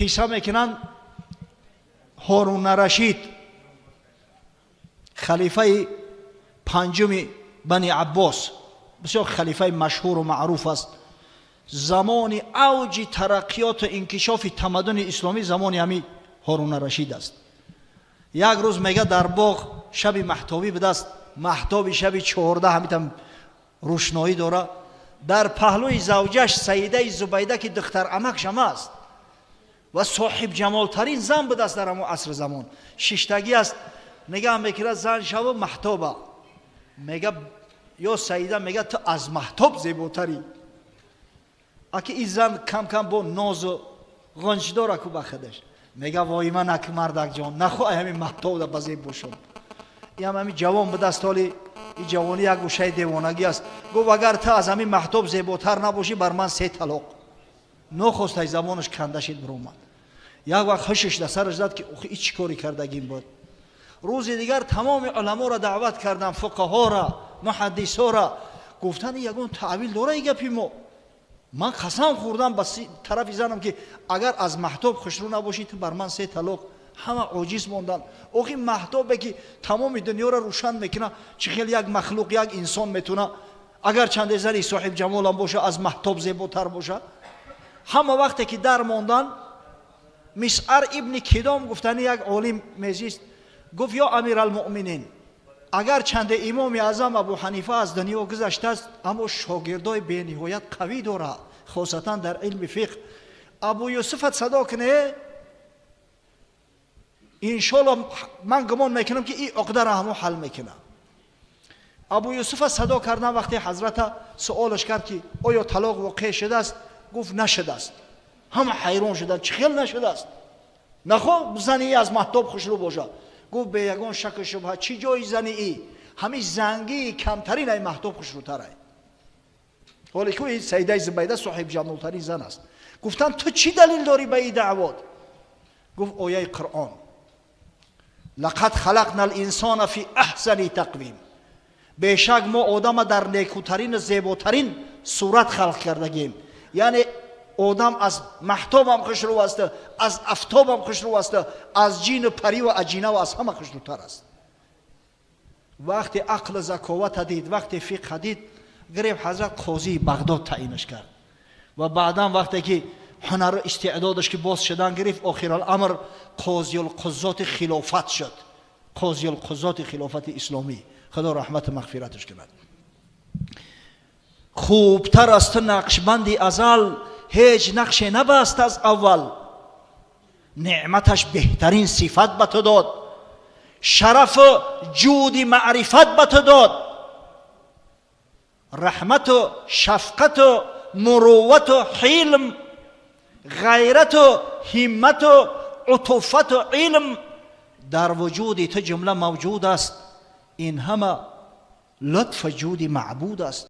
قصه میکنن هارون الرشید خلیفه پنجم بنی عباس، بسیار خلیفه مشهور و معروف است. زمان اوج ترقیات و انکشاف تمدن اسلامی زمان همین هارون الرشید است. یک روز میگه در باغ شب مهتابی به دست، مهتاب شب 14 همیتم روشنایی داره. در پهلوی زوجش سیده زبیده که دختر عمک شما است و صاحب جمال ترین زن به دست در همون عصر زمان، ششتگی است. نگاه میکنه زن شب مهتابه، میگه یا سیده میگه تو از مهتاب زیباتری. اگه این زن کم کم با ناز و غنج داره که بخدش میگه وای من اک مردک جان نخواه همین مهتاب دا بزیب باشم. این همین جوان به دست حالی این جوانی یک گوشه دیوانگی است. گفت اگر تو از همین مهتاب زیباتر نباشی بر من 3 طلاق. نخواست ای زمانش کنده شد برومد. یک وقت خشش در سرش زد که این چی کاری کردگیم بود. روز دیگر تمام علما را دعوت کردن، فقها را، محدثا را، گفتن یگون تعویل داره ای گپی ما. من قسم خوردم بس طرف زنم که اگر از مهتاب خوشرو نباشی تو بر من 3 طلاق. همه عاجز موندن. اوقی مهتابه که تمام دنیا را روشن میکنه، چه خیلی یک مخلوق یک انسان میتونه اگر چند زنی صاحب جمال هم باشه از مهتاب زیباتر باشه. همه وقتی که در موندن مسعر ابن کدام گفتن یک عالم میزیست، گفت یا امیر المؤمنین اگر چند امام اعظم ابو حنیفه از دنیا گذشته است اما شاگردای به نهایت قوی داره، خاصتا در علم فقه. ابو یوسف صدا کنه انشالله من گمان میکنم که این عقده را همو حل میکنه. ابو یوسف صدا کردن وقتی حضرت سوالش کرد که آیا طلاق واقع شده است، گفت نشده است. همه حیران شدند چه خیلی نشده است، نخواه زنی از مهتاب خوشرو باشه. گفت به یگان شک و شبهه چی جای زنی ای، همین زنگی کمترین ای مهتاب خوشروتر ای. ولی که این سیده زبیده صاحب جمالترین زن است. گفتن تو چی دلیل داری به این دعوات؟ گفت آیه قرآن لقد خلقنا الانسان فی احسن تقویم، بیشک ما آدم در نیکوترین زیباترین صورت خلق کردگیم. یعنی آدم از مهتاب هم خوشرو است، از آفتاب هم خوشرو است، از جین و پری و اجینه و از همه خوشروتر است. وقتی عقل ذکاوت دید، وقتی فقه دید، گرفت حضرت قاضی بغداد تعیینش کرد و بعدا وقتی که هنر استعدادش که باز شدن گرفت، آخر الامر قاضی القضات خلافت شد، قاضی القضات خلافت اسلامی. خدا رحمت مغفرتش کند. خوبتر است نقشبندی ازل، هیچ نقشی نبست از اول. نعمتش بهترین صفت به تو داد، شرف و جود معرفت به تو داد. رحمت و شفقت و مروت و حلم، غیرت و همت و عطوفت و علم در وجود تو جمله موجود است. این همه لطف جود معبود است.